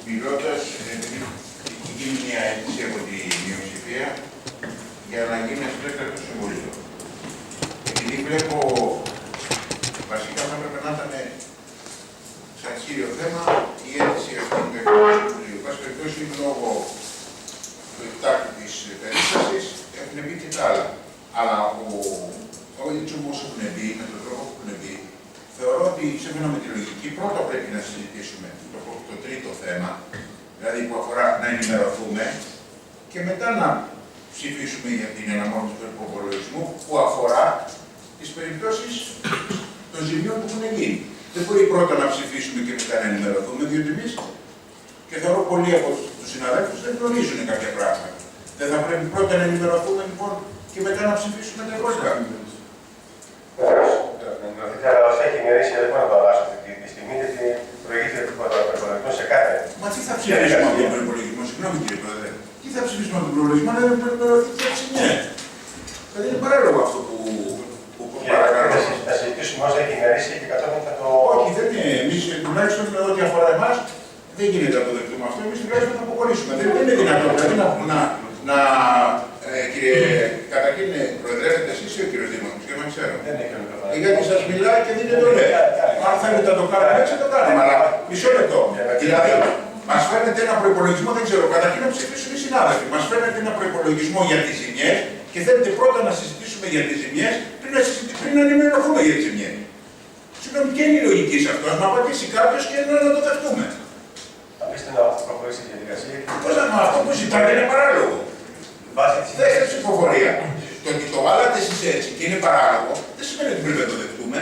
μιλώντας, επειδή έχει γίνει μια αίτηση από τη μειοψηφία για να γίνει ένα έκτακτο συμβούλιο. Επειδή βλέπω, βασικά θα έπρεπε να ήταν σαν κύριο θέμα η αίτηση αυτή του έκτακτου συμβουλίου. Πάση περιπτώσει, λόγω του εκτάκτου της περίστασης, έχουν μπει και τα άλλα. Αλλά όλοι όμως έχουν μπει, με τον τρόπο που έχουν μπει, θεωρώ ότι σύμφωνα με τη λογική πρώτα πρέπει να συζητήσουμε το τρίτο θέμα, δηλαδή που αφορά να ενημερωθούμε και μετά να ψηφίσουμε για την εναμόρφωση του υπολογισμού που αφορά τις περιπτώσεις των ζημιών που έχουν γίνει. Δεν μπορεί πρώτα να ψηφίσουμε και μετά να ενημερωθούμε, διότι εμείς και θεωρώ πολλοί από τους συναδέλφους δεν γνωρίζουν κάποια πράγματα. Δεν θα πρέπει πρώτα να ενημερωθούμε λοιπόν και μετά να ψηφίσουμε τα υπόλοιπα. Όσο έχει μερίσει, δεν μπορώ να το αλλάξω αυτή τη στιγμή, γιατί προηγείται το προπολογισμό σε κάθε. Μα τι θα ψηφίσουμε από τον προπολογισμό, συγγνώμη κύριε Πρόεδρε. Τι θα ψηφίσουμε από τον προπολογισμό, αν δεν πρέπει να φτιάξει ναι. Δηλαδή είναι παράλογο αυτό που παρακαλώ. Θα συζητήσουμε όσο έχει μερίσει και κατόπιν θα το. Όχι, δεν είναι. Εμείς τουλάχιστον ό,τι αφορά εμάς δεν γίνεται να το δεχτούμε αυτό. Εμείς τουλάχιστον θα αποχωρήσουμε. Δεν είναι δυνατόν. Δηλαδή κύριε, καταρχήν προεδρεύετε εσείς ή ο κύριος Δήμαρχος, και δεν ξέρω. Γιατί σας μιλάει και δεν το λέει. Αν θέλετε να το κάνουμε έτσι, το κάνουμε. Αλλά μισό λεπτό. Δηλαδή, μας φέρνετε ένα προϋπολογισμό, δεν ξέρω, καταρχήν να ψηφίσουν οι συνάδελφοι. Μας φέρνετε ένα προϋπολογισμό για τις ζημιές και θέλετε πρώτα να συζητήσουμε για τις ζημιές πριν να ενημερωθούμε για τις ζημιές. Συγγνώμη, ποια είναι η λογική σε αυτό, να απαντήσει κάποιος και να το δεχτούμε. Αφήστε να προχωρήσει η διαδικασία. Πώς να αυτό που ζητάτε είναι παράλογο. Δέστε ψηφοφορία. Το ότι το βάλατε εσείς έτσι και είναι παράλογο, δεν σημαίνει ότι πρέπει να το δεχτούμε.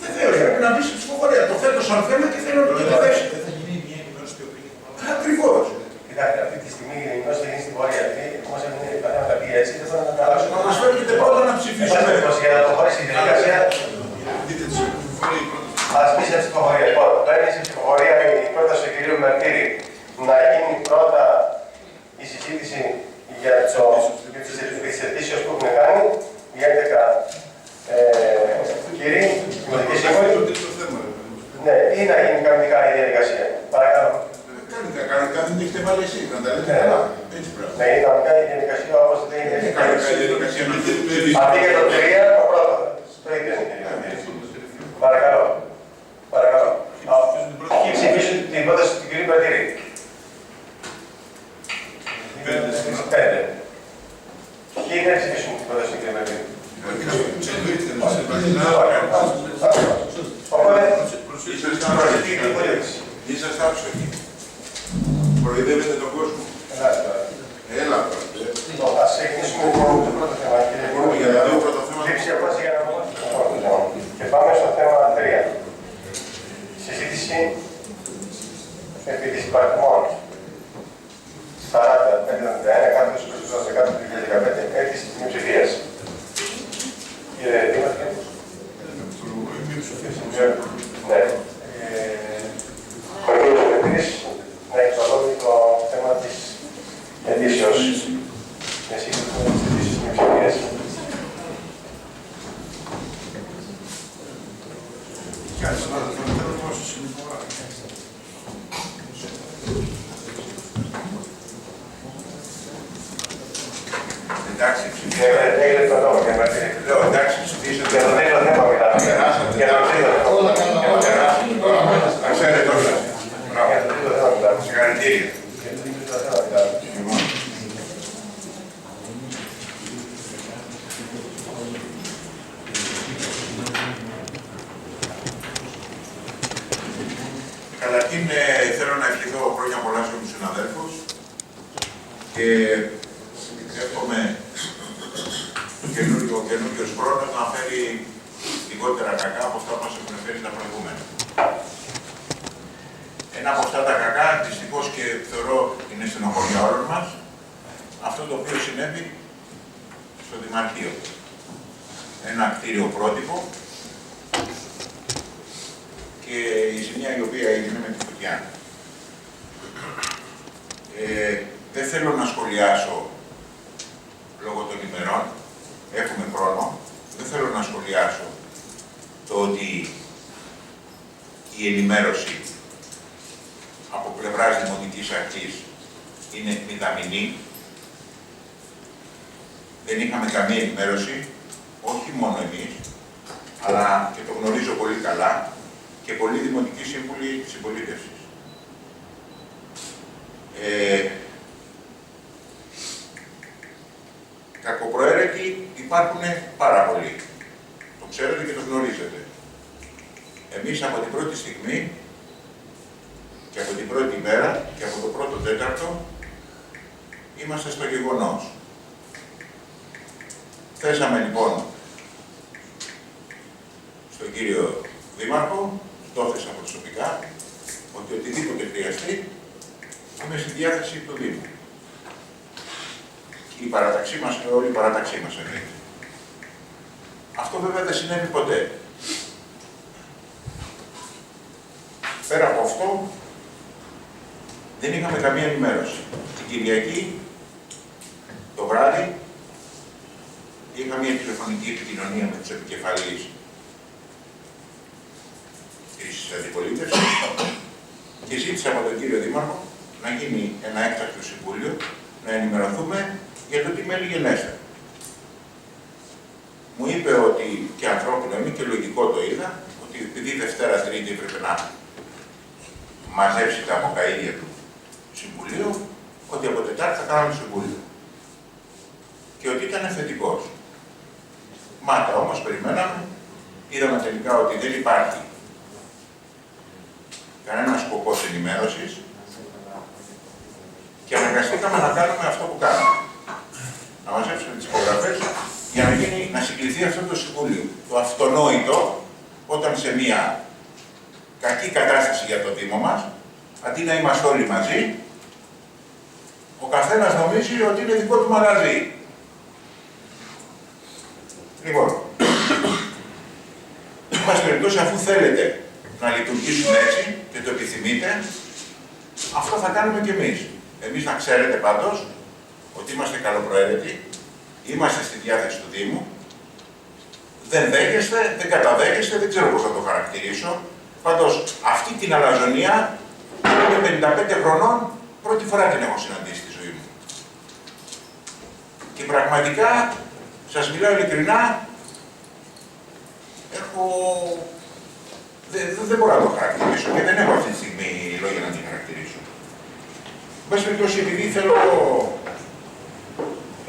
Βεβαίως, πρέπει να μπει στην ψηφοφορία. Το θέτω σαν θέμα και θέλω να το δεχτέσω. Δεν θα γίνει μια ενημέρωση πιο πριν. Ακριβώς. Κοιτάξτε, αυτή τη στιγμή η ενημέρωση θα γίνει στην πορεία. Γιατί όμως έχουν τα θέματα πει έτσι, δεν θα τα αλλάξουν. Μα μας φέρνετε πρώτα να ψηφίσουμε. Για να το χωρίσει η διαδικασία. Ας μπει σε ψηφοφορία. Λοιπόν, μπαίνει σε ψηφοφορία η πρόταση του κ. Μερτήρη να γίνει πρώτα η συζήτηση για τις αιτήσεις που έχουν κάνει οι 11 κύριοι, δημοτικοί σύμβολοι. Ναι, ή να γίνει κανονικά η διαδικασία. Παρακαλώ. Κανονικά δεν έχετε βάλει εσείς, να τα λέτε καλά. Έτσι πρέπει. Να γίνει κανονικά η διαδικασία όπως δεν είναι. Κανονικά η διαδικασία να δείτε. Αντί για το 3, το πρώτο. Το ίδιο είναι, κύριε Μερτήρη. Παρακαλώ. Παρακαλώ. Ποιοι ψηφίσουν την πρόταση του κ. Μερτήρη. 5. Ποιοι δεν ψηφίσουν την πρόταση του κ. Μερτήρη. Είσαστε άψογοι. Προειδεύετε τον κόσμο. Έλα τώρα. Λοιπόν, ας ξεκινήσουμε το πρώτο θέμα. Για να δω πρώτο θέμα. Και πάμε στο θέμα 3. Συζήτηση επί της υπαριθμών 40-51-2015 αίτηση της μειοψηφίας. Κύριε Δήμαρχε. Ναι. Ο κύριος Μερτήρης να εξολόγει το θέμα της αιτήσεως. Εσύ της αιτήσεως της μειοψηφίας. Εντάξει, ψηφίσατε. Έγινε το νόμο, κύριε Μερτήρη. Λέω, εντάξει, ψηφίσατε. Για το τρίτο θέμα μιλάμε. Περάσατε. Για το τρίτο θέμα. Τα ξέρετε όλα. Για το τρίτο θέμα μιλάμε. Συγχαρητήρια. Για το τρίτο θέμα μιλάμε. Καταρχήν θέλω να ευχηθώ χρόνια πολλά σε όλους τους συναδέλφους και εύχομαι ο καινούριος χρόνος να φέρει λιγότερα κακά από αυτά που μας έχουν φέρει τα προηγούμενα. Ένα από αυτά τα κακά, δυστυχώς και θεωρώ είναι στενοχώρια όλων μας, αυτό το οποίο συνέβη στο Δημαρχείο. Ένα κτίριο πρότυπο και η ζημιά η οποία έγινε με τη φωτιά. Δεν θέλω να σχολιάσω λόγω των ημερών, έχουμε χρόνο, δεν θέλω να σχολιάσω το ότι η ενημέρωση από πλευράς Δημοτικής Αρχής είναι μηδαμινή. Δεν είχαμε καμία ενημέρωση, όχι μόνο εμείς, αλλά και το γνωρίζω πολύ καλά και πολλοί δημοτικοί σύμβουλοι της συμπολίτευσης. Κακοπροαίρετοι υπάρχουν πάρα πολλοί. Το ξέρετε και το γνωρίζετε. Εμείς από την πρώτη στιγμή και από την πρώτη μέρα και από το πρώτο τέταρτο είμαστε στο γεγονός. Θέσαμε λοιπόν στον κύριο Δήμαρχο, το έθεσα προσωπικά, ότι οτιδήποτε χρειαστεί είμαι στη διάθεση του Δήμου. Η παράταξή μας και όλη η παράταξή μας εννοείται. Αυτό βέβαια δεν συνέβη ποτέ. Πέρα από αυτό, δεν είχαμε καμία ενημέρωση. Την Κυριακή, το βράδυ, είχα μια τηλεφωνική επικοινωνία με τους επικεφαλείς της αντιπολίτευσης και ζήτησα από τον κύριο Δήμαρχο να γίνει ένα έκτακτο συμβούλιο, να ενημερωθούμε για το τι μέλη γενέστε. Μου είπε ότι και ανθρώπινο είναι και λογικό το είδα, ότι επειδή Δευτέρα Τρίτη έπρεπε να μαζέψει τα αποκαΐδια του Συμβουλίου, ότι από Τετάρτη θα κάναμε Συμβούλιο. Και ότι ήταν θετικός. Μάτα όμως, περιμέναμε, είδαμε τελικά ότι δεν υπάρχει κανένας σκοπός ενημέρωσης και αναγκαστήκαμε να κάνουμε αυτό που κάναμε. Να μαζέψουμε τις υπογραφές για να συγκληθεί αυτό το Συμβούλιο. Το αυτονόητο, όταν σε μια κακή κατάσταση για το Δήμο μας, αντί να είμαστε όλοι μαζί, ο καθένας νομίζει ότι είναι δικό του μαγαζί. Λοιπόν, εν πάση περιπτώσει, αφού θέλετε να λειτουργήσουμε έτσι και το επιθυμείτε, αυτό θα κάνουμε κι εμείς. Εμείς να ξέρετε πάντως ότι είμαστε καλοπροαίρετοι, είμαστε στη διάθεση του Δήμου, δεν δέχεστε, δεν καταδέχεστε, δεν ξέρω πώς θα το χαρακτηρίσω. Πάντως, αυτή την αλαζονία, είμαι 55 χρονών, πρώτη φορά την έχω συναντήσει στη ζωή μου. Και πραγματικά, σας μιλάω ειλικρινά, δεν μπορώ να το χαρακτηρίσω και δεν έχω αυτή τη στιγμή λόγια να την χαρακτηρίσω. Εν πάση περιπτώσει, επειδή θέλω,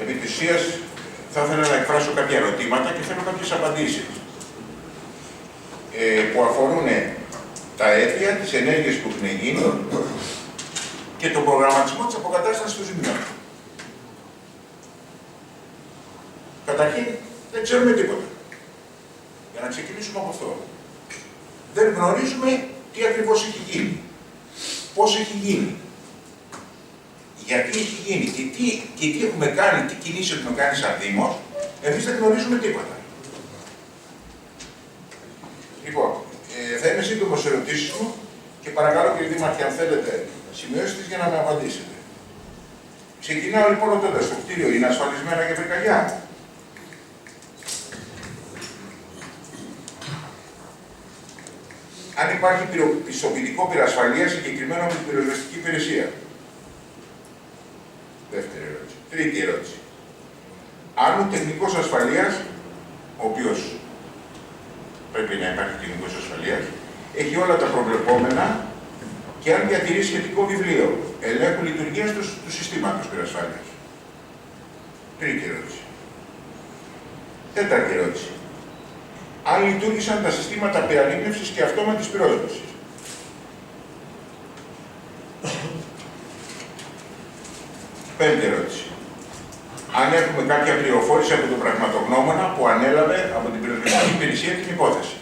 επί της ουσίας, θα ήθελα να εκφράσω κάποια ερωτήματα και θέλω κάποιες απαντήσεις που αφορούν τα αίτια, τις ενέργειες που έχουν γίνει και τον προγραμματισμό της αποκατάστασης των ζημιών. Καταρχήν, δεν ξέρουμε τίποτα. Για να ξεκινήσουμε από αυτό. Δεν γνωρίζουμε τι ακριβώς έχει γίνει. Πώς έχει γίνει. Γιατί έχει γίνει και τι έχουμε κάνει, τι κινήσεις έχουμε κάνει σαν Δήμος, εμείς δεν γνωρίζουμε τίποτα. Λοιπόν, θα είμαι σύντομος στις ερωτήσεις μου και παρακαλώ κύριε Δήμαρχε, αν θέλετε, σημειώσεις τις για να με απαντήσετε. Ξεκινάω λοιπόν ρωτώντας, το κτίριο είναι ασφαλισμένα για πυρκαγιά? Αν υπάρχει πιστοποιητικό πυρασφαλείας συγκεκριμένο από την πυροσβεστική υπηρεσία. Δεύτερη ερώτηση. Τρίτη ερώτηση. Αν ο τεχνικός ασφαλείας, ο οποίος πρέπει να υπάρχει τεχνικός ασφαλείας, έχει όλα τα προβλεπόμενα και αν διατηρεί σχετικό βιβλίο ελέγχου λειτουργίας του συστήματος πυρασφάλειας. Τρίτη ερώτηση. Τέταρτη ερώτηση. Αν λειτουργήσαν τα συστήματα πυραλίμνευσης και αυτόματης πυρόσβεσης. Πέμπτη ερώτηση. Αν έχουμε κάποια πληροφόρηση από τον πραγματογνώμονα που ανέλαβε από την πυροσβεστική υπηρεσία την υπόθεση.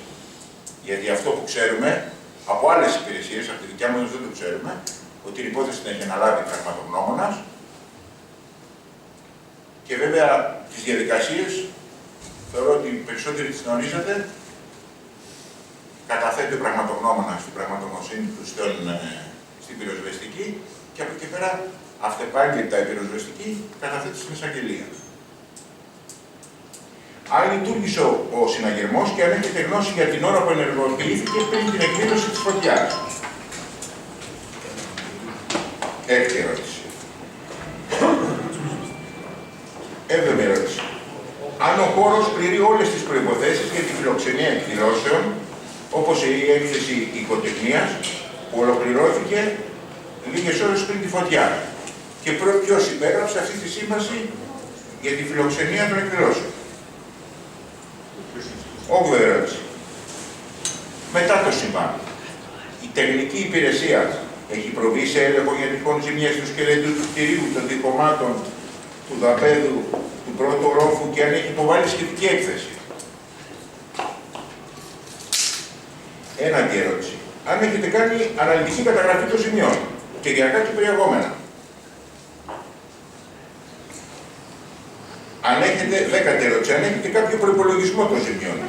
Γιατί αυτό που ξέρουμε από άλλες υπηρεσίες, από τη δικιά μας δεν το ξέρουμε, ότι την υπόθεση την έχει αναλάβει πραγματογνώμονας. Και βέβαια τις διαδικασίες θεωρώ ότι οι περισσότεροι τις γνωρίζετε. Καταθέτει ο πραγματογνώμονας στην πραγματογνωσύνη του στην πυροσβεστική και από εκεί πέρα αυτεπάγγελτα η πυροσβεστική καταθέτει στην εισαγγελία. αν λειτουργήσε ο συναγερμός και αν έχετε γνώση για την ώρα που ενεργοποιήθηκε πριν την εκδήλωση της φωτιάς. Έκτη ερώτηση. Έβδομη ερώτηση. Αν ο χώρος πληρεί όλες τις προϋποθέσεις για τη φιλοξενία εκδηλώσεων, όπως η έκθεση οικοτεχνίας, που ολοκληρώθηκε λίγες ώρες πριν τη φωτιά. Και ποιος υπέγραψε αυτή τη σύμβαση για τη φιλοξενία των εκδηλώσεων. Όγδοη ερώτηση. Μετά το συμβάν, η τεχνική υπηρεσία έχει προβεί σε έλεγχο για τυχόν ζημιές του σκελέτου του κτηρίου, των τυχωμάτων, του δαπέδου, του πρώτου ορόφου και αν έχει υποβάλει σχετική έκθεση. Ένατη ερώτηση. Αν έχετε κάνει αναλυτική καταγραφή των ζημιών, κυριακά και περιεχόμενα. Αν έχετε, δέκατη ερώτηση, αν έχετε κάποιο προϋπολογισμό των ζημιών.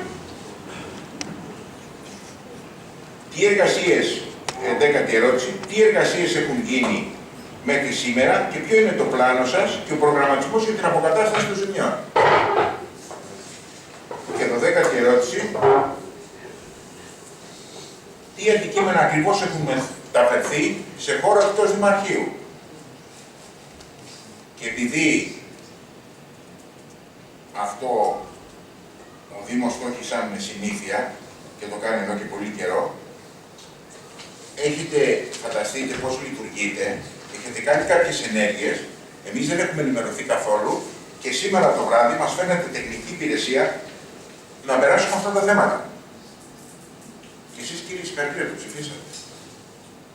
Τι εργασίες, δέκατη ερώτηση, τι εργασίες έχουν γίνει μέχρι σήμερα και ποιο είναι το πλάνο σας και ο προγραμματισμός για την αποκατάσταση των ζημιών. Και το δέκατη ερώτηση, τι αντικείμενα ακριβώς έχουν μεταφερθεί σε χώρο εκτός δημαρχείου. Και επειδή αυτό ο Δήμος το έχει σαν συνήθεια και το κάνει εδώ και πολύ καιρό, έχετε φανταστείτε πώς λειτουργείτε, έχετε κάνει κάποιες ενέργειες, εμείς δεν έχουμε ενημερωθεί καθόλου και σήμερα το βράδυ μας φαίνεται τεχνική υπηρεσία να περάσουμε αυτά τα θέματα. Και εσείς κύριε συγχαρητήρια το ψηφίσατε.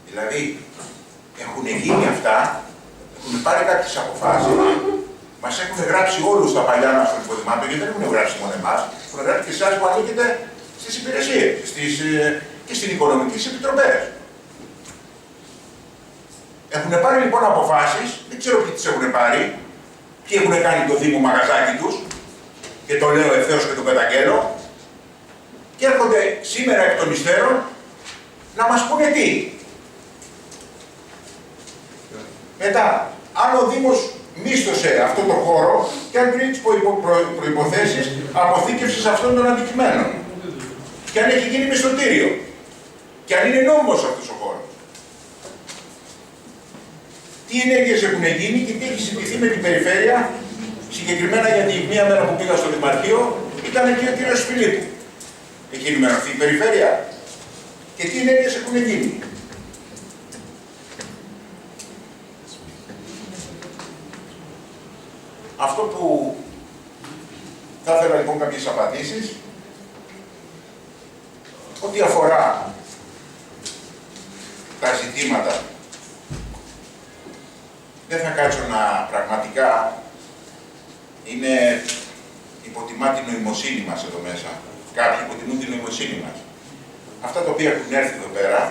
Δηλαδή, έχουν γίνει αυτά, έχουν πάρει κάποιες αποφάσεις, μας έχουν γράψει όλους τα παλιά μας των υποδημάτων, γιατί δεν έχουν γράψει μόνο εμάς, έχουν γράψει και εσάς που ανήκετε στις υπηρεσίες και στην οικονομική στις επιτροπές. Έχουν πάρει λοιπόν αποφάσεις, δεν ξέρω ποιοι τις έχουν πάρει, ποιοι έχουν κάνει το Δήμο μαγαζάκι τους, και το λέω ευθέως και το καταγγέλλω, και έρχονται σήμερα εκ των υστέρων να μας πούνε τι. Μετά, αν ο Δήμος μίσθωσε αυτό το χώρο και αν κρίνει τις προϋποθέσεις αποθήκευσης αυτών των αντικειμένων. Και αν έχει γίνει μισθωτήριο. Και αν είναι νόμιμος αυτός ο χώρος. Τι ενέργειες έχουν γίνει και τι έχει συζητηθεί με την περιφέρεια, συγκεκριμένα γιατί μία μέρα που πήγα στο Δημαρχείο ήταν εκεί ο κ. Φιλίππου. Έχει ενημερωθεί η περιφέρεια. Και τι ενέργειες έχουν γίνει. Αυτό που θα ήθελα λοιπόν κάποιες απαντήσεις, ό,τι αφορά τα ζητήματα, δεν θα κάτσω να πραγματικά είναι υποτιμά την νοημοσύνη μας εδώ μέσα. Κάποιοι υποτιμούν την νοημοσύνη μας. Αυτά τα οποία έχουν έρθει εδώ πέρα,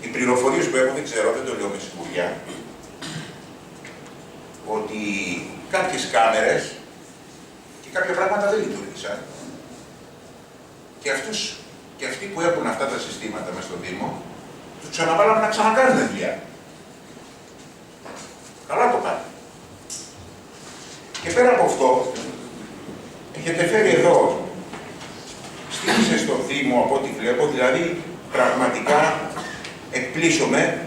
οι πληροφορίες που έχω δεν ξέρω, δεν το λέω με σιγουριά, ότι κάποιες κάμερες και κάποια πράγματα δεν λειτουργήσαν. Και αυτοί που έχουν αυτά τα συστήματα μέσα στο Δήμο, τους ξαναβάλαμε να ξανακάνουν δουλειά. Καλά το πάνε. Και πέρα από αυτό, έχετε φέρει εδώ, στήριξε στο Δήμο από ό,τι βλέπω, δηλαδή πραγματικά εκπλήσωμαι,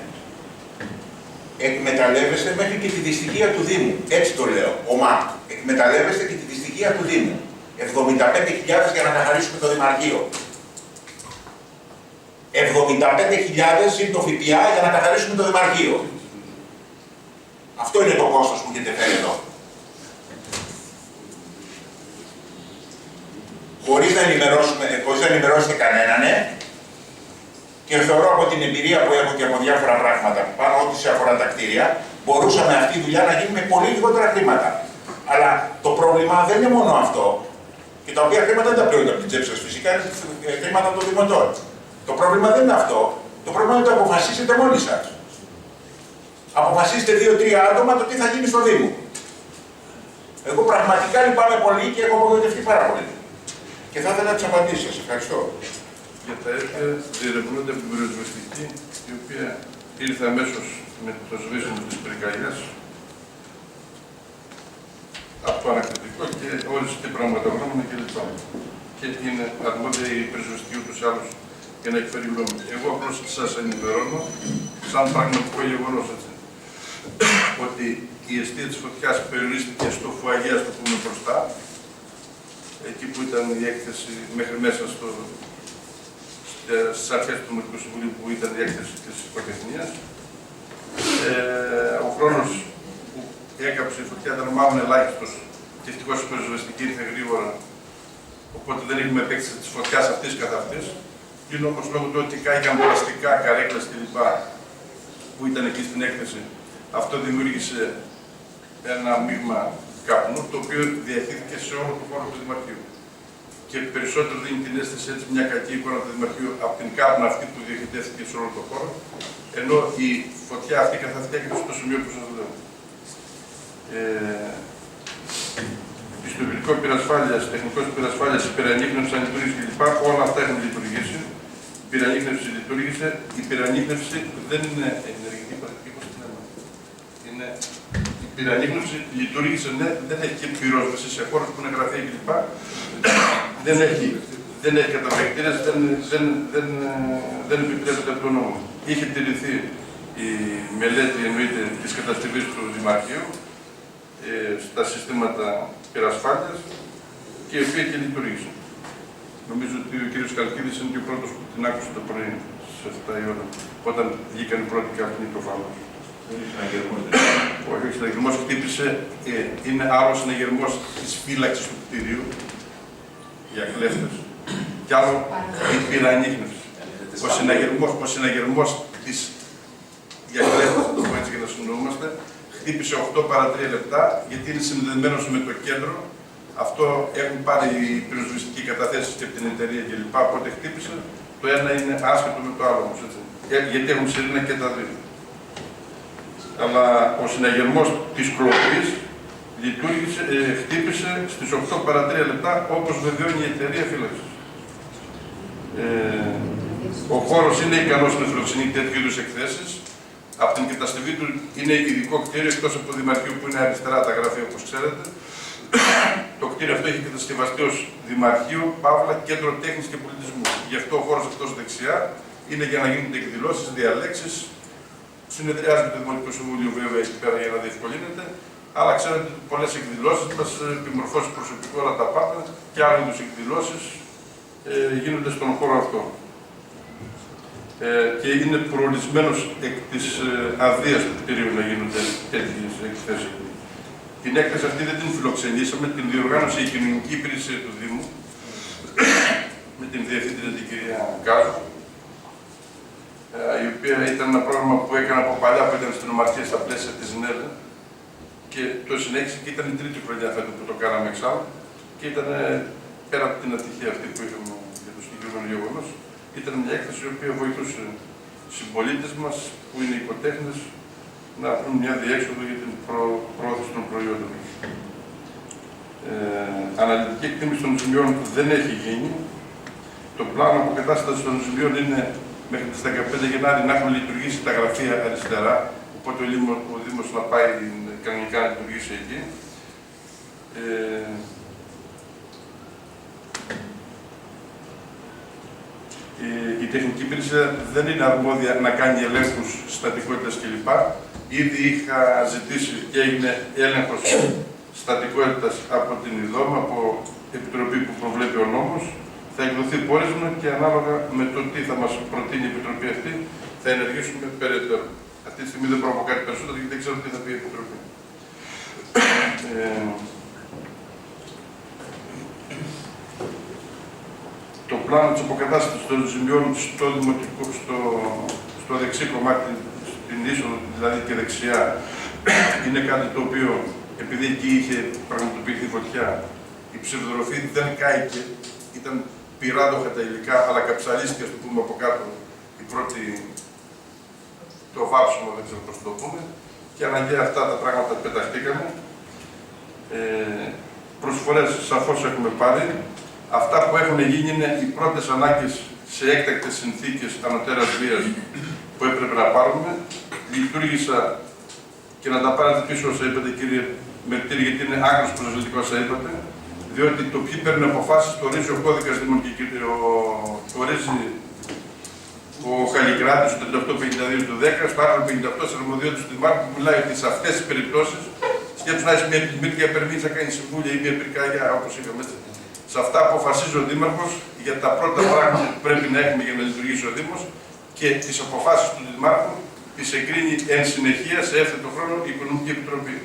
εκμεταλλεύεστε μέχρι και τη δυστυχία του Δήμου. Έτσι το λέω, ομά. Εκμεταλλεύεστε και τη δυστυχία του Δήμου. 75.000 για να καθαρίσουμε το Δημαρχείο. 75.000 συν το ΦΠΑ για να καθαρίσουμε το Δημαρχείο. Αυτό είναι το κόστος που έχετε φέρει εδώ. Χωρίς να ενημερώσετε κανέναν, και θεωρώ από την εμπειρία που έχω και από διάφορα πράγματα, πάνω ό,τι σε αφορά τα κτίρια, μπορούσαμε αυτή η δουλειά να γίνει με πολύ λιγότερα χρήματα. Αλλά το πρόβλημα δεν είναι μόνο αυτό, και τα οποία χρήματα δεν τα πληρώνετε από την τσέπη σας φυσικά, είναι χρήματα των δημοτών. Το πρόβλημα δεν είναι αυτό. Το πρόβλημα είναι ότι το αποφασίσετε μόνοι σας. Αποφασίστε 2-3 άτομα το τι θα γίνει στο Δήμο. Εγώ πραγματικά λυπάμαι πολύ και έχω απογοητευτεί πάρα πολύ. Και θα ήθελα να τις απαντήσεις σας. Ευχαριστώ. Για τα έργα διερευνούνται από την πυροσβεστική, η οποία ήρθε αμέσως με το σβήσιμο της πυρκαγιάς από το ανακτητικό. και οριστεί πραγματογνώμονα κλπ. Και είναι αρμόδια η πυροσβεστική ούτως ή άλλως για να εκφέρει γνώμη. Εγώ απλώς σας ενημερώνω, σαν πραγματικό γεγονός, έτσι, ότι η αιστεία της φωτιάς περιορίστηκε στο φουαγέ, ας το πούμε, μπροστά, εκεί που ήταν η έκθεση μέχρι μέσα στις αρχές του Δημοτικού Συμβουλίου που ήταν η έκθεση της οικοτεχνίας. Ο χρόνος που έκαψε η φωτιά ήταν μάλλον ελάχιστος και ευτυχώς η πυροσβεστική ήρθε γρήγορα. Οπότε δεν έχουμε επέκτηση της φωτιάς αυτής καθ' αυτής. Είναι όμως λόγω του ότι κάηκαν πλαστικά, καρέκλες κλπ. Που ήταν εκεί στην έκθεση. Αυτό δημιούργησε ένα μείγμα καπνού, το οποίο διαχύθηκε σε όλο τον χώρο του Δημαρχείου. Και περισσότερο δίνει την αίσθηση έτσι μια κακή εικόνα του Δημαρχείου από την κάπνα αυτή που διοχετεύτηκε σε όλο τον χώρο, ενώ η φωτιά αυτή καθ' αυτή έγινε στο σημείο που σας λέω. Πιστοποιητικό πυρασφάλειας, τεχνικός πυρασφάλειας, υπερανίχνευση, ανλειτουργήση κλπ. Όλα αυτά έχουν λειτουργήσει. Η πυρανίχνευση λειτουργήσε. Η πυρανίχνευση δεν είναι ενεργητική παραδείγμα. Η πυρανίχνευση λειτουργήσε, ναι, δεν έχει και πυρόσβεση σε χώρες που είναι γραφεία κλπ. Δεν έχει καταπαικτήρες, δεν επιτρέπεται από τον νόμο. Είχε τηρηθεί η μελέτη, εννοείται, της κατασκευής του Δημαρχείου στα συστήματα πυρασφάλειας και η οποία και λειτουργήσε. Νομίζω ότι ο κ. Καλκίδης είναι και ο πρώτος που την άκουσε το πρωί σε 7 η ώρα, όταν βγήκαν οι πρώτοι καπνοί προφανώς. Δεν είναι συναγερμός. Όχι, ο συναγερμός χτύπησε, είναι άλλος συναγερμός της φύλαξης του κτηρίου για κλέφτες κι άλλο η πυρανίχνευση. Ο συναγερμός της για κλέφτες, το πω έτσι για να συνοούμαστε, χτύπησε 8 παρά 3 λεπτά, γιατί είναι συνδεδεμένος με το κέντρο. Αυτό έχουν πάρει οι πυροσβεστικοί καταθέσεις και από την εταιρεία κλπ. Οπότε χτύπησε. Το ένα είναι άσχετο με το άλλο όμως, έτσι. Γιατί έχουν σιρήνα και τα δύο. Αλλά ο συναγερμός της κλοπής χτύπησε στις 8 παρά 3 λεπτά, όπως βεβαιώνει η εταιρεία φύλαξης. Ο χώρος είναι ικανός να φιλοξενεί τέτοιου είδους εκθέσεις. Από την κατασκευή του είναι ειδικό κτίριο, εκτός από το Δημαρχείο που είναι αριστερά τα γραφεία, όπως ξέρετε. Το κτίριο αυτό έχει κατασκευαστεί ως Δημαρχείο, Παύλα, Κέντρο Τέχνης και Πολιτισμού. Γι' αυτό ο χώρος αυτός δεξιά είναι για να γίνονται εκδηλώσεις, διαλέξεις. Συνεδριάζει το Δημοτικό Συμβούλιο βέβαια εκεί πέρα για να διευκολύνεται. Αλλά ξέρετε ότι πολλές εκδηλώσεις μας, επιμορφώσεις προσωπικού, όλα τα πάντα και άλλου είδους εκδηλώσεις γίνονται στον χώρο αυτό. Και είναι προορισμένος εκ της αδείας του κτηρίου να γίνονται τέτοιες εκθέσεις. Την έκθεση αυτή δεν την φιλοξενήσαμε, την διοργάνωσε η κοινωνική υπηρεσία του Δήμου με την διευθύντρια την κυρία Γκάζου, η οποία ήταν ένα πρόγραμμα που έκανα από παλιά που ήταν στην Ομαρχία στα πλαίσια της ΝΕΛΕ και το συνέχισε και ήταν η τρίτη χρονιά φέτο που το κάναμε εξάλλου και ήταν πέρα από την ατυχία αυτή που είχαμε για το συγκεκριμένο γεγονός. Ήταν μια έκθεση η οποία βοηθούσε τους συμπολίτες μας που είναι οικοτέχνες να βρουν μια διέξοδο για την προώθηση των προϊόντων. Αναλυτική εκτίμηση των ζημιών δεν έχει γίνει. Το πλάνο αποκατάστασης των ζημιών είναι μέχρι τις 15 Γενάρη να έχουν λειτουργήσει τα γραφεία αριστερά, οπότε ο Δήμος να πάει κανονικά να λειτουργήσει εκεί. Η τεχνική υπηρεσία δεν είναι αρμόδια να κάνει ελέγχους στατικότητας κλπ. Ήδη είχα ζητήσει και έγινε έλεγχος στατικότητας από την ΙΔΟΜ, από επιτροπή που προβλέπει ο νόμος. Θα εκδοθεί πόρισμα και ανάλογα με το τι θα μας προτείνει η επιτροπή αυτή, θα ενεργήσουμε περαιτέρω. Αυτή τη στιγμή δεν μπορώ να πω κάτι περισσότερο γιατί δεν ξέρω τι θα πει η επιτροπή. Το πλάνο της αποκατάστασης των ζημιών στο δεξί κομμάτι, στην είσοδο δηλαδή και δεξιά, είναι κάτι το οποίο, επειδή εκεί είχε πραγματοποιηθεί φωτιά, η ψευδοροφή δεν κάηκε, ήταν πυράδοχα τα υλικά, αλλά καψαλίστηκε, ας το πούμε, από κάτω το βάψιμο, δεν ξέρω πώς το πούμε, και αναγκαία αυτά τα πράγματα πεταχτήκαμε. Προσφορές σαφώς έχουμε πάρει. Αυτά που έχουν γίνει είναι οι πρώτες ανάγκες σε έκτακτες συνθήκες ανωτέρας βίας που έπρεπε να πάρουμε. Λειτουργήσα και να τα πάρετε πίσω όσα είπατε, κύριε μερτήρι, γιατί είναι άκρως προσελητικό, όσα είπατε, διότι το ποιοι παίρνουν αποφάσεις το ορίζει ο κώδικας Δήμων και το ορίζει ο Καλλικράτης του 3852 του 10, στο άρθρο 58 της αρμοδιότητας του Δημάρχου, που μιλάει ότι σε αυτές τις περιπτώσεις, σκέψου να έχει μια επιμήρυκια επερμήνης να κάνει συμβούλια ή μια πυρκαγιά, όπως είπαμε. Σε αυτά αποφασίζει ο Δήμαρχος για τα πρώτα πράγματα που πρέπει να έχουμε για να λειτουργήσει ο Δήμος και τις αποφάσεις του Δημάρχου τις εγκρίνει εν συνεχεία σε εύθετο χρόνο η Οικονομική Επιτροπή.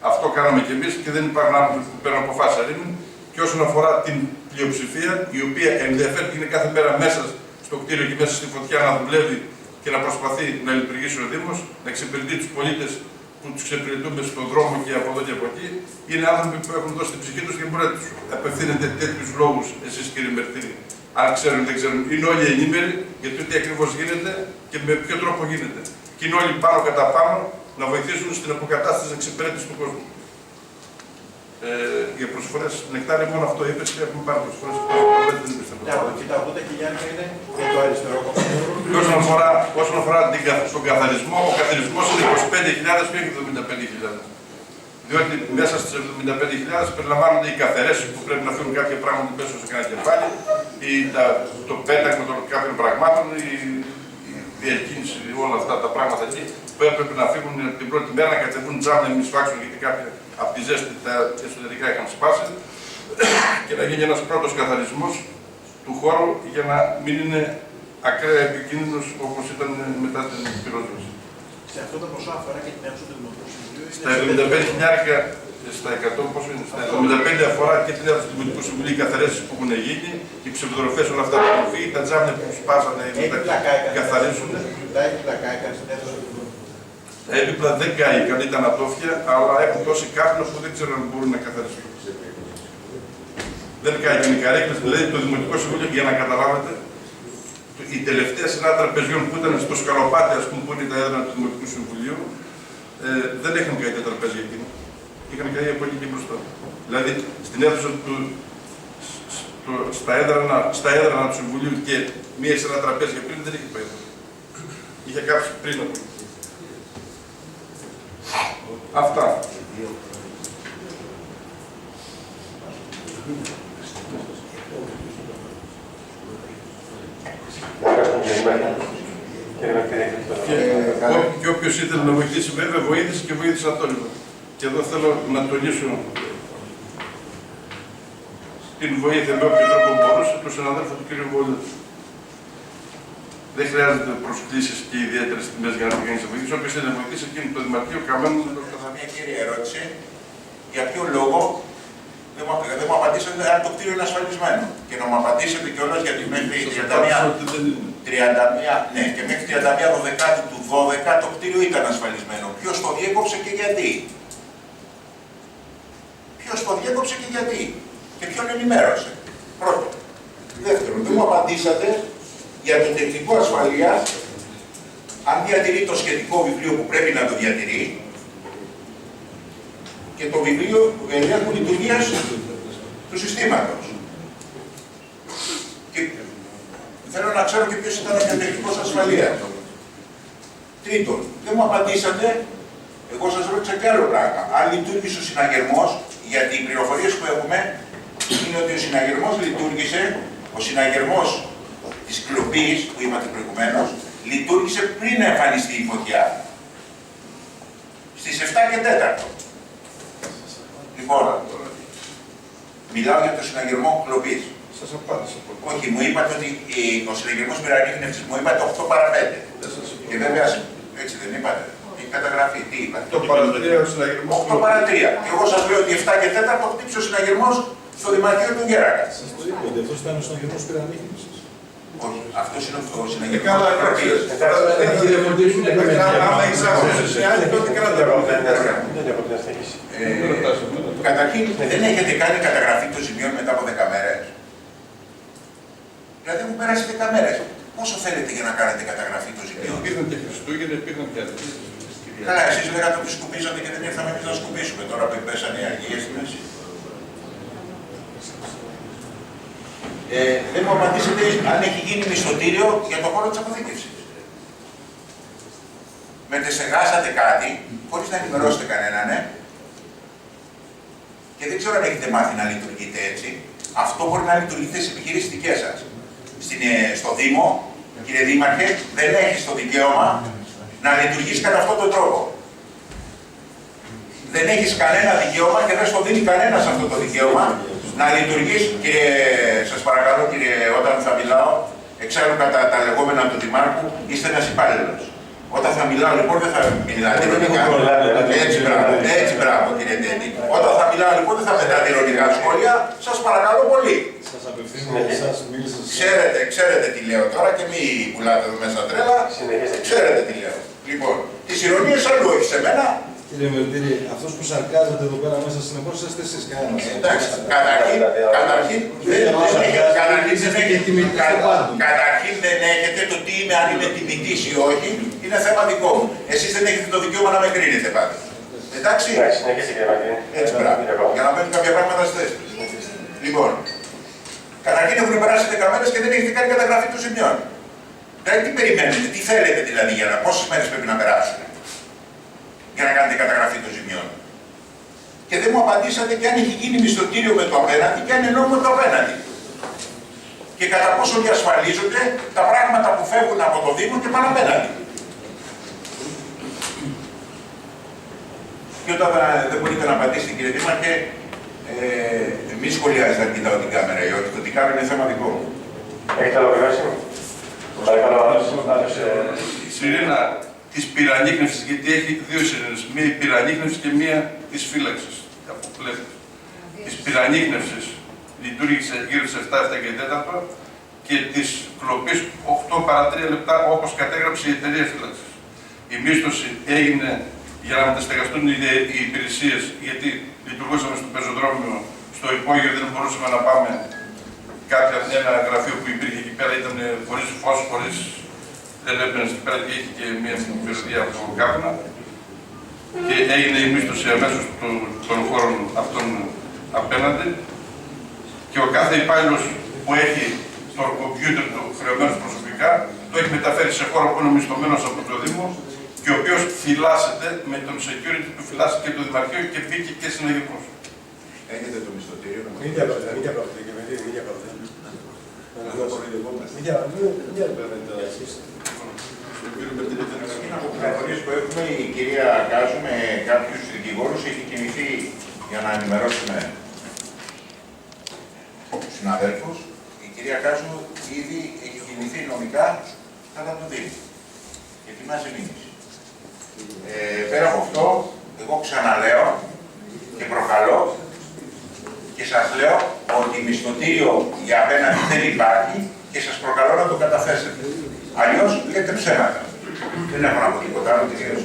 Αυτό κάναμε κι εμείς και δεν υπάρχουν άνθρωποι που παίρνουν αποφάσεις αρρήμην. Και όσον αφορά την πλειοψηφία, η οποία ενδιαφέρει είναι κάθε μέρα μέσα στο κτίριο και μέσα στη φωτιά να δουλεύει και να προσπαθεί να λειτουργήσει ο Δήμος, να εξυπηρετεί τους πολίτες που τους εξυπηρετούμε στον δρόμο και από εδώ και από εκεί, είναι άνθρωποι που έχουν δώσει την ψυχή τους και μπορεί να τους απευθύνετε τέτοιους λόγους, εσείς κύριε Μερτήρη. Αν ξέρουν, δεν ξέρουν. Είναι όλοι ενήμεροι για το τι ακριβώς γίνεται και με ποιο τρόπο γίνεται. Και είναι όλοι πάνω κατά πάνω να βοηθήσουν στην αποκατάσταση της εξυπηρέτησης του κόσμου. Για προσφορές νεκτάρι, μόνο αυτό είπες και έχουμε πάρει προσφορές. Και τα 80.000 είναι για το αριστερό κομμάτι. Όσον αφορά τον καθαρισμό, ο καθαρισμός είναι 25.000 και όχι 75.000. Διότι μέσα στις 75.000 περιλαμβάνονται οι καθαρέσεις που πρέπει να φέρουν κάποια πράγματα πίσω σε κανένα κεφάλι, το πέταγμα των κάποιων πραγμάτων, η διακίνηση, όλα αυτά τα πράγματα εκεί που έπρεπε να φύγουν την πρώτη μέρα, να κατεβούν τζάμια, να μην σφάξουν γιατί κάποια από τη ζέστη τα εσωτερικά είχαν σπάσει και να γίνει ένας πρώτος καθαρισμός του χώρου για να μην είναι ακραία επικίνδυνος όπως ήταν μετά την πυρόσβεση. Σε αυτό το ποσό αφορά και την αίθουσα του Δημοτικού Συμβουλίου. Στα 75.000, στα 100, πόσο είναι, στα 75 αφορά και την αίθουσα του Δημοτικού Συμβουλίου, οι καθαρέσεις που έχουν γίνει, οι ψευδοροφές, όλα αυτά που έχουν φύγει, τα τζάμια που σπάσανε, καθαρίζουν. Τα έπιπλα κάηκαν στην αίθουσα του Δημοτικού. Τα έπιπλα δεν κάηκαν, ήταν ατόφια, αλλά έχουν τόση κάπνο που δεν ξέρω αν μπορούν να καθαριστούν. Δεν κάηκαν οι καρέκλες, δηλαδή το Δημοτικό Συμβούλιο, για να καταλάβετε, η τελευταία σειρά τραπεζιών που ήταν στο Σκαλοπάτι, ας πούμε, που είναι τα έδρανα του Δημοτικού Συμβουλίου, δεν είχαν καεί τα τραπέζια εκείνα. Είχαν καεί από εκεί και μπροστά. Δηλαδή, στην αίθουσα του, στα έδρανα του Συμβουλίου και μία σειρά τραπέζια πριν δεν είχε πάει. Είχε κάψει πριν από εκεί. Αυτά. Και όποιος ήθελε να βοηθήσει, βέβαια βοήθησε και βοήθησε ατόλυμα. Και εδώ θέλω να τονίσω την βοήθεια με όποιο τρόπο μπορούσε του συναδέλφου του κ. Βόλου. Δεν χρειάζεται προσκλήσεις και ιδιαίτερες τιμές για να την κάνει βοήθεια. Όποιος ήθελε να βοηθήσει εκείνο το Δημαρχείο, καμένο με το καθαρό. Μια κύρια ερώτηση. Για ποιο λόγο δεν μου απαντήσατε αν το κτίριο είναι ασφαλισμένο. Και να μου απαντήσετε κιόλας γιατί μέχρι 31, ναι, και μέχρι 31 Δεκάτου του 12 το κτίριο ήταν ασφαλισμένο. Ποιος το διέκοψε και γιατί. Ποιος το διέκοψε και γιατί. Και ποιον ενημέρωσε. Πρώτον. Δεύτερον, δεν μου απαντήσατε για το τεχνικό ασφαλεία, αν διατηρεί το σχετικό βιβλίο που πρέπει να το διατηρεί και το βιβλίο ελέγχου λειτουργίας του συστήματος. Και θέλω να ξέρω και ποιος ήταν ο τεχνικός ασφαλείας. Τρίτον, δεν μου απαντήσατε, εγώ σας ρώτησα και άλλο πράγμα. Αν λειτουργήσε ο συναγερμός, γιατί οι πληροφορίες που έχουμε είναι ότι ο συναγερμός λειτουργήσε, ο συναγερμός της κλοπής που είπατε προηγουμένως, λειτουργήσε πριν να εμφανιστεί η φωτιά. Στις 7 και 4. Λοιπόν, μιλάω για το συναγερμό κλοπής. Σας απάντησα. Όχι, μου είπατε ότι ο συναγερμός πυρανίχνευσης μου είπατε 8 παρά 5. Και βέβαια, έτσι δεν είπατε. Έχει καταγραφεί, τι είπατε. 8 παρά 3 ο συναγερμός. 8 παρά 3. Και εγώ σας λέω ότι 7 και 4 χτύπησε ο συναγερμός στο Δημαρχείο του Γέρακα. Σας το είπα ότι αυτός ήταν ο συναγερμός πυρανίχνευσης. Όχι, αυτός είναι ο συναγερμός κλοπής. Έχει διαφορετήσουν και με άμα έχεις άποψη σε άλλη, τότε καλά τα Δεν έχω την αισθήση. Καταρχήν, δεν έχετε κάνει καταγραφή των ζημιών μετά από 10 μέρες. Δηλαδή, έχουν πέρασει 10 μέρες. Πόσο θέλετε για να κάνετε καταγραφή των ζημιών. Υπήρχαν και Χριστούγεννα, υπήρχαν και άλλες. Καλά, εσείς λέγατε ότι σκουπίσατε και δεν ήρθαμε εμείς να σκουπίσουμε. Τώρα που πέσανε οι αργίες στη μέση. Δεν μου απαντήσετε αν έχει γίνει μισθωτήριο για το χώρο της αποθήκευσης. Μετεσεγάσατε κάτι, χωρίς να ενημερώσετε κανέναν, Και δεν ξέρω αν έχετε μάθει να λειτουργείτε έτσι. Αυτό μπορεί να λειτουργείτε στις επιχειρήσεις δικές σας. Στο Δήμο, κύριε Δήμαρχε, δεν έχεις το δικαίωμα να λειτουργείς κατά αυτόν τον τρόπο. Δεν έχεις κανένα δικαίωμα και δεν στο δίνει κανένας αυτό το δικαίωμα να λειτουργείς. Και σας παρακαλώ, κύριε, όταν θα μιλάω, εξάλλου κατά τα λεγόμενα του Δημάρχου, είστε ένας υπάλληλος. Όταν θα μιλάω λοιπόν δεν θα μιλάτε ειρωνικά. Έτσι μπράβο κύριε Τέντη. Όταν θα μιλάω λοιπόν δεν θα πετάτε ειρωνικά σχόλια. Σας παρακαλώ πολύ. Σας απευθύνω εσάς, μίλησα. Ξέρετε τι λέω τώρα και μην πουλάτε εδώ μέσα τρέλα. Ξέρετε τι λέω. Λοιπόν, τις ειρωνίες αλλού, όχι σε μένα. Κύριε Μερτήρη, αυτός που σαρκάζεται εδώ πέρα μέσα συνεχώς είστε εσείς κανένας. Εντάξει, καταρχήν δεν έχετε το τι είμαι, αν είναι τιμητής ή όχι, είναι θέμα δικό μου. Εσείς δεν έχετε το δικαίωμα να με κρίνετε πάντως. Εντάξει. Έτσι πράγμα. Για να μπαίνουν κάποια πράγματα στη θέση τους. Λοιπόν, καταρχήν έχουν περάσει 10 μέρες και δεν έχετε κάνει καταγραφή των ζημιών. Δηλαδή τι περιμένετε, τι θέλετε δηλαδή, για να πόσες μέρες πρέπει να περάσουν για να κάνετε καταγραφή των ζημιών. Και δεν μου απαντήσατε και αν έχει γίνει μισθωτήριο με το απέναντι και αν είναι νόμιμο το απέναντι. Και κατά πόσο διασφαλίζονται τα πράγματα που φεύγουν από το Δήμο και πάνε απέναντι. Και όταν δεν μπορείτε να απαντήσετε, κύριε Δήμαρχε, μη σχολιάζετε αν κοιτάω την κάμερα ή όχι. Το τι κάνω είναι θέμα δικό μου. Έχετε ολοκληρώσει. Παρακαλώ, άλλος. Σιρήνα της πυρανίχνευσης, γιατί έχει δύο σιρήνες. Μία η πυρανίχνευση και μία της φύλαξης. Από κλέφτες. Της πυρανίχνευσης λειτουργήσε γύρω στις 7 και 4 και της κλοπής 8 παρά 3 λεπτά όπως κατέγραψε η εταιρεία φύλαξης. Η μίσθωση έγινε για να μεταστεγαστούν οι υπηρεσίες, γιατί λειτουργούσαμε στο πεζοδρόμιο, στο υπόγειο δεν μπορούσαμε να πάμε. Ένα γραφείο που υπήρχε εκεί πέρα ήταν χωρίς φως, χωρίς δεν έμπαινε εκεί πέρα και είχε και μια μυρωδία από το κάπνα. Και έγινε η μίσθωση αμέσως των χώρων αυτών απέναντι. Και ο κάθε υπάλληλος που έχει στο κομπιούτερ του χρεωμένος προσωπικά το έχει μεταφέρει σε χώρο που είναι μισθωμένος από το Δήμο και ο οποίος φυλάσσεται με τον security που φυλάσσει και το Δημαρχείο και μπήκε και συνεργικός. Έχετε το μισθωτήριο. Μην διαπραγματεύετε, μην διαπραγματεύετε. Είναι από πληροφορίες που έχουμε, η κυρία Κάζου με κάποιους δικηγόρους έχει κινηθεί για να ενημερώσουμε τους συναδέλφους. Η κυρία Κάζου ήδη έχει κινηθεί νομικά κατά το Δήμο και ετοιμάζει μήνυση. Πέρα από αυτό, εγώ ξαναλέω και προκαλώ και σας λέω ότι μισθωτήριο για απέναντι δεν υπάρχει και σας προκαλώ να το καταθέσετε. Αλλιώς λέτε ψέματα. Δεν έχω να πω τίποτα άλλο, κυρίως.